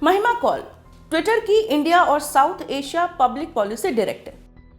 महिमा कौल ट्विटर की इंडिया और south Asia public policy director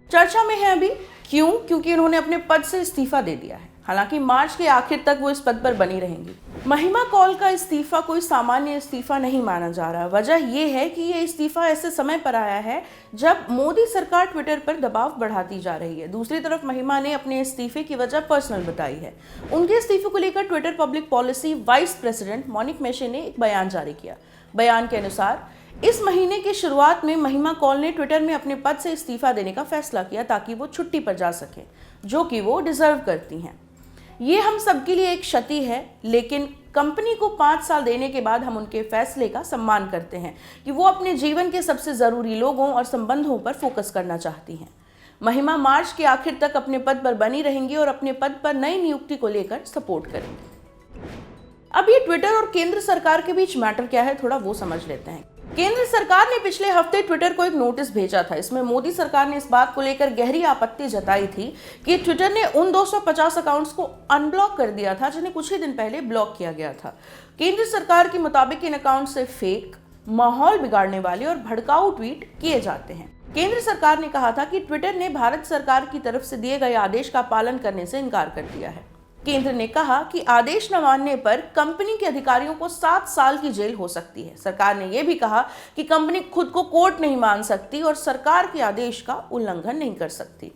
चर्चा में है अभी। क्यों? क्योंकि उन्होंने अपने पद से इस्तीफा दे दिया है। हालांकि मार्च के आखिर तक वो इस पद पर बनी रहेंगी। महिमा कौल का इस्तीफा कोई सामान्य इस्तीफा नहीं माना जा रहा। वजह यह है कि ये इस्तीफा ऐसे समय पर आया है जब मोदी सरकार ट्विटर पर दबाव बढ़ाती जा रही है। दूसरी तरफ महिमा ने अपने इस्तीफे की वजह पर्सनल बताई है। उनके इस्तीफे को लेकर Twitter public policy vice president Monique Meche ने एक बयान जारी किया। बयान के अनुसार इस महीने की शुरुआत में महिमा कौल ने ट्विटर में अपने पद से इस्तीफा देने का फैसला किया ताकि वो छुट्टी पर जा सके, जो कि वो डिजर्व करती हैं। ये हम सबके लिए एक क्षति है, लेकिन कंपनी को 5 साल देने के बाद हम उनके फैसले का सम्मान करते हैं कि वो अपने जीवन के सबसे जरूरी लोगों और संबंधों पर फोकस करना चाहती हैं। महिमा मार्च के आखिर तक अपने पद पर बनी रहेंगी और अपने पद पर नई नियुक्ति को लेकर सपोर्ट करेंगी। अब ये ट्विटर और केंद्र सरकार के बीच मैटर क्या है, थोड़ा वो समझ लेते हैं। केंद्र सरकार ने पिछले हफ्ते ट्विटर को एक नोटिस भेजा था। इसमें मोदी सरकार ने इस बात को लेकर गहरी आपत्ति जताई थी कि ट्विटर ने उन 250 अकाउंट्स को अनब्लॉक कर दिया था जिन्हें कुछ ही दिन पहले ब्लॉक किया गया था। केंद्र सरकार के मुताबिक इन अकाउंट से फेक, माहौल बिगाड़ने वाले और भड़काऊ ट्वीट किए जाते हैं। केंद्र सरकार ने कहा था कि ट्विटर ने भारत सरकार की तरफ से दिए गए आदेश का पालन करने से इनकार कर दिया है। केंद्र ने कहा कि आदेश न मानने पर कंपनी के अधिकारियों को 7 साल की जेल हो सकती है। सरकार ने यह भी कहा कि कंपनी खुद को कोर्ट नहीं मान सकती और सरकार के आदेश का उल्लंघन नहीं कर सकती।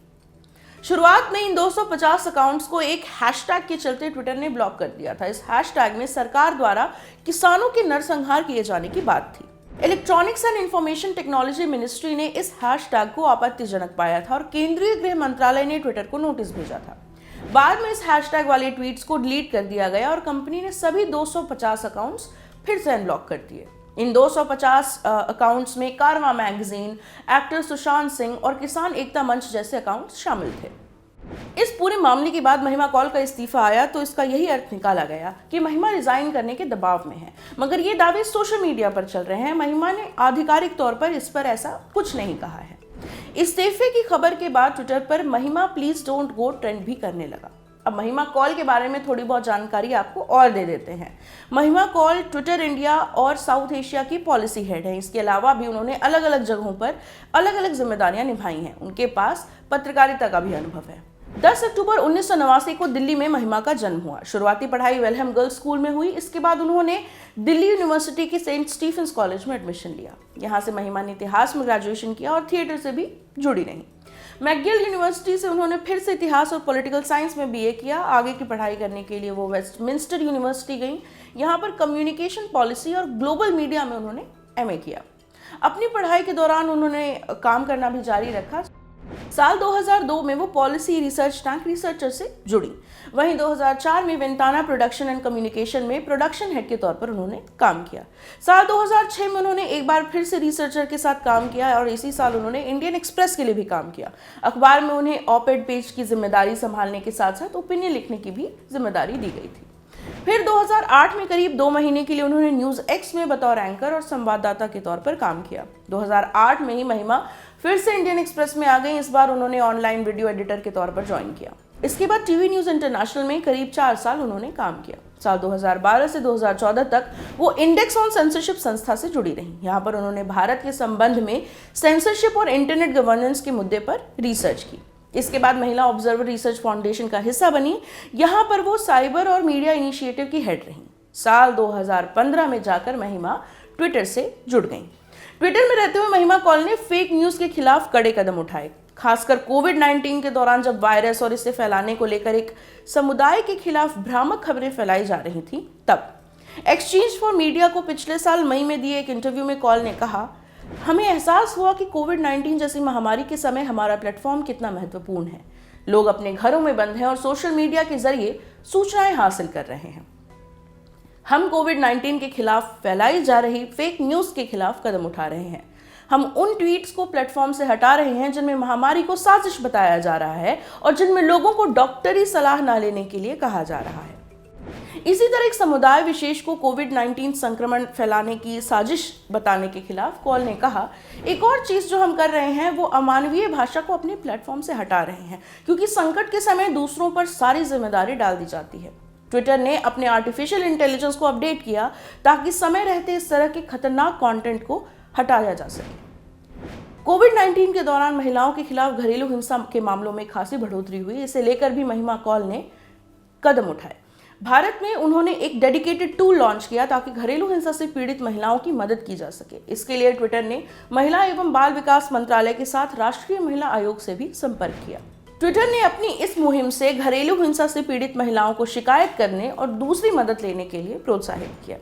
शुरुआत में इन 250 अकाउंट्स को एक हैशटैग के चलते ट्विटर ने ब्लॉक कर दिया था। इस हैशटैग में सरकार द्वारा किसानों के नरसंहार किए जाने की बात थी। Electronics and information technology ministry ने इस हैशटैग को आपत्तिजनक पाया था और केंद्रीय गृह मंत्रालय ने ट्विटर को नोटिस भेजा था। बाद में इस हैशटैग वाले ट्वीट्स को डिलीट कर दिया गया और कंपनी ने सभी 250 अकाउंट्स फिर से अनब्लॉक कर दिए। इन 250 अकाउंट्स में कारवां मैगजीन, एक्टर सुशांत सिंह और किसान एकता मंच जैसे अकाउंट्स शामिल थे। इस पूरे मामले के बाद महिमा कौल का इस्तीफा आया तो इसका यही अर्थ निकाला गया कि महिमा रिजाइन करने के दबाव में है, मगर ये दावे सोशल मीडिया पर चल रहे हैं। महिमा ने आधिकारिक तौर पर इस पर ऐसा कुछ नहीं कहा है। इस्तीफे की खबर के बाद ट्विटर पर महिमा प्लीज डोंट गो ट्रेंड भी करने लगा। अब महिमा कौल के बारे में थोड़ी बहुत जानकारी आपको और दे देते हैं। महिमा कौल ट्विटर इंडिया और साउथ एशिया की पॉलिसी हेड है। इसके अलावा भी उन्होंने अलग अलग जगहों पर अलग अलग जिम्मेदारियां निभाई हैं। उनके पास पत्रकारिता का भी अनुभव है। 10 अक्टूबर 1989 को दिल्ली में महिमा का जन्म हुआ। शुरुआती पढ़ाई वेलहम गर्ल्स स्कूल में हुई। इसके बाद उन्होंने दिल्ली यूनिवर्सिटी के सेंट स्टीफेंस कॉलेज में एडमिशन लिया। यहाँ से महिमा ने इतिहास में ग्रेजुएशन किया और थिएटर से भी जुड़ी रही। मैकगिल यूनिवर्सिटी से उन्होंने फिर से इतिहास और पॉलिटिकल साइंस में बीए किया। आगे की पढ़ाई करने के लिए वो वेस्टमिंस्टर यूनिवर्सिटी गई। यहाँ पर कम्युनिकेशन पॉलिसी और ग्लोबल मीडिया में उन्होंने एमए किया। अपनी पढ़ाई के दौरान उन्होंने काम करना भी जारी रखा। साल 2002 में वो पॉलिसी रिसर्च टैंक रिसर्चर से जुड़ी। वहीं 2004 में वेंटाना प्रोडक्शन एंड कम्युनिकेशन में प्रोडक्शन हेड के तौर पर उन्होंने काम किया। साल 2006 में उन्होंने एक बार फिर से रिसर्चर के साथ काम किया और इसी साल उन्होंने इंडियन एक्सप्रेस के लिए भी काम किया। अखबार में उन्हें ऑप-एड पेज की जिम्मेदारी संभालने के साथ साथ ओपिनियन लिखने की भी जिम्मेदारी दी गई थी। फिर 2008 में करीब 2 महीने के लिए उन्होंने न्यूज एक्स में बतौर एंकर और संवाददाता के तौर पर काम किया। 2008 में ही महिमा फिर से इंडियन एक्सप्रेस में आ गई। इस बार उन्होंने ऑनलाइन वीडियो एडिटर के तौर पर ज्वाइन किया। इसके बाद टीवी न्यूज इंटरनेशनल में करीब 4 साल उन्होंने काम किया। साल 2012 से 2014 तक वो इंडेक्स ऑन सेंसरशिप संस्था से जुड़ी रही। यहाँ पर उन्होंने भारत के संबंध में सेंसरशिप और इंटरनेट गवर्नेंस के मुद्दे पर रिसर्च की। इसके बाद महिला ऑब्जर्वर रिसर्च फाउंडेशन का हिस्सा बनी। यहाँ पर वो साइबर और मीडिया इनिशिएटिव की हेड रही। साल 2015 में जाकर महिमा ट्विटर से जुड़ गई। ट्विटर में रहते हुए महिमा कौल ने फेक न्यूज के खिलाफ कड़े कदम उठाए, खासकर कोविड-19 के दौरान जब वायरस और इसे फैलाने को लेकर एक समुदाय के खिलाफ भ्रामक खबरें फैलाई जा रही थी। तब एक्सचेंज फॉर मीडिया को पिछले साल मई में दिए एक इंटरव्यू में कौल ने कहा, हमें एहसास हुआ कि कोविड-19 जैसी महामारी के समय हमारा प्लेटफॉर्म कितना महत्वपूर्ण है। लोग अपने घरों में बंद हैं और सोशल मीडिया के जरिए सूचनाएं हासिल कर रहे हैं। हम कोविड-19 के खिलाफ फैलाई जा रही फेक न्यूज के खिलाफ कदम उठा रहे हैं। हम उन ट्वीट्स को प्लेटफॉर्म से हटा रहे हैं जिनमें महामारी को साजिश बताया जा रहा है और जिनमें लोगों को डॉक्टरी सलाह न लेने के लिए कहा जा रहा है। इसी तरह एक समुदाय विशेष को कोविड-19 संक्रमण फैलाने की साजिश बताने के खिलाफ कौल ने कहा, एक और चीज जो हम कर रहे हैं वो अमानवीय भाषा को अपने प्लेटफॉर्म से हटा रहे हैं, क्योंकि संकट के समय दूसरों पर सारी जिम्मेदारी डाल दी जाती है। ट्विटर ने अपने आर्टिफिशियल इंटेलिजेंस को अपडेट किया ताकि समय रहते इस तरह के खतरनाक कंटेंट को हटाया जा सके। कोविड-19 के दौरान महिलाओं के खिलाफ घरेलू हिंसा के मामलों में खासी बढ़ोतरी हुई। इसे लेकर भी महिमा कौल ने कदम उठाए। भारत में उन्होंने एक डेडिकेटेड टूल लॉन्च किया ताकि घरेलू हिंसा से पीड़ित महिलाओं की मदद की जा सके। इसके लिए ट्विटर ने महिला एवं बाल विकास मंत्रालय के साथ राष्ट्रीय महिला आयोग से भी संपर्क किया। ट्विटर ने अपनी इस मुहिम से घरेलू हिंसा से पीड़ित महिलाओं को शिकायत करने और दूसरी मदद लेने के लिए प्रोत्साहित किया।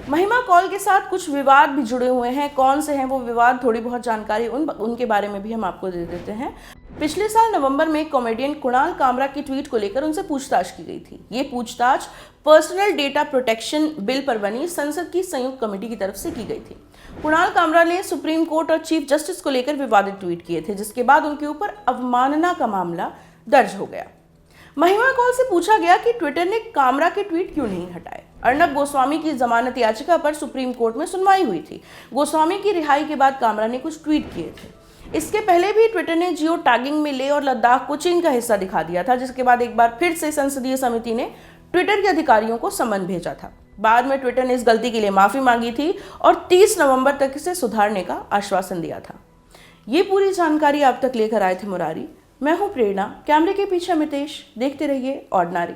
महिमा कौल के साथ कुछ विवाद भी जुड़े हुए हैं। कौन से हैं वो विवाद, थोड़ी बहुत जानकारी उनके बारे में भी हम आपको दे देते हैं। पिछले साल नवंबर में कॉमेडियन कुणाल कामरा की ट्वीट को लेकर उनसे पूछताछ की गई थी। ये पूछताछ पर्सनल डेटा प्रोटेक्शन बिल पर बनी संसद की संयुक्त कमेटी की तरफ से की गई थी। कुणाल कामरा ने सुप्रीम कोर्ट और चीफ जस्टिस को लेकर विवादित ट्वीट किए थे, जिसके बाद उनके ऊपर अवमानना का मामला दर्ज हो गया। महिमा कौल से पूछा गया कि ट्विटर ने कामरा के ट्वीट क्यों नहीं हटाए। अर्नब गोस्वामी की जमानत याचिका पर सुप्रीम कोर्ट में सुनवाई हुई थी। गोस्वामी की रिहाई के बाद कामरा ने कुछ ट्वीट किए थे। इसके पहले भी ट्विटर ने जियो टैगिंग में लेह और लद्दाख को चीन का हिस्सा दिखा दिया था, जिसके बाद एक बार फिर से संसदीय समिति ने ट्विटर के अधिकारियों को समन भेजा था। बाद में ट्विटर ने इस गलती के लिए माफी मांगी थी और 30 नवंबर तक इसे सुधारने का आश्वासन दिया था। ये पूरी जानकारी आप तक लेकर आए थे मुरारी। मैं हूं प्रेरणा, कैमरे के पीछे मितेश। देखते रहिए ऑर्डिनरी।